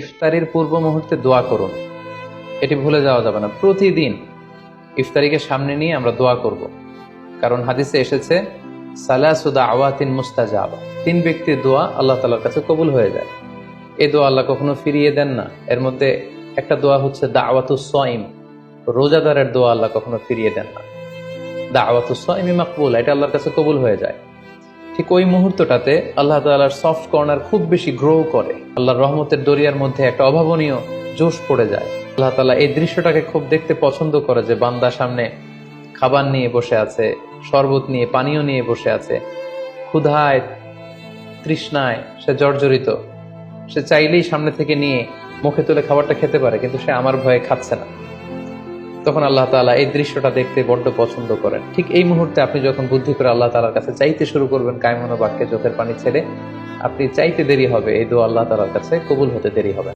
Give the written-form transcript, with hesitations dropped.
ইফতারির পূর্ব মুহূর্তে দোয়া করুন, এটি ভুলে যাওয়া যাবে না। প্রতিদিন ইফতারিকে সামনে নিয়ে আমরা দোয়া করব, কারণ হাদিসে এসেছে সালাসু দাওয়াতিন মুস্তাজাবা, 3 ব্যক্তির দোয়া আল্লাহ তাআলার কাছে কবুল হয়ে যায়। এই দোয়া আল্লাহ কখনো ফিরিয়ে দেন না। এর মধ্যে একটা দোয়া হচ্ছে দাওয়াতুস সাইম, রোজাদারের দোয়া আল্লাহ কখনো ফিরিয়ে দেন না। দাওয়াতুস সাইমি মাকবুল, এটা আল্লাহর কাছে কবুল হয়ে যায়। ঠিক ওই মুহূর্তটাতে আল্লাহ তাআলার সফট কর্নার খুব বেশি গ্রো করে, আল্লাহর রহমতের দরিয়ার মধ্যে একটা অভাবনীয় জোশ পড়ে যায়। আল্লাহ তাআলা এই দৃশ্যটাকে খুব দেখতে পছন্দ করে, যে বান্দা সামনে খাবার নিয়ে বসে আছে, শরবত নিয়ে, পানীয় নিয়ে বসে আছে, ক্ষুধায় তৃষ্ণায় সে জর্জরিত, সে চাইলেই সামনে থেকে নিয়ে মুখে তুলে খাবারটা খেতে পারে, কিন্তু সে আমার ভয়ে খাচ্ছে না। তখন আল্লাহ তাআলা এই দৃশ্যটা দেখতে বড্ড পছন্দ করেন। ঠিক এই মুহূর্তে আপনি যখন বুদ্ধি করে আল্লাহ তাআলার কাছে চাইতে শুরু করবেন, কায়মনো বাক্যে চোখের পানি ছেড়ে, আপনি চাইতে দেরি হবে, এই দোয়া আল্লাহ তাআলার কাছে কবুল হতে দেরি হবে।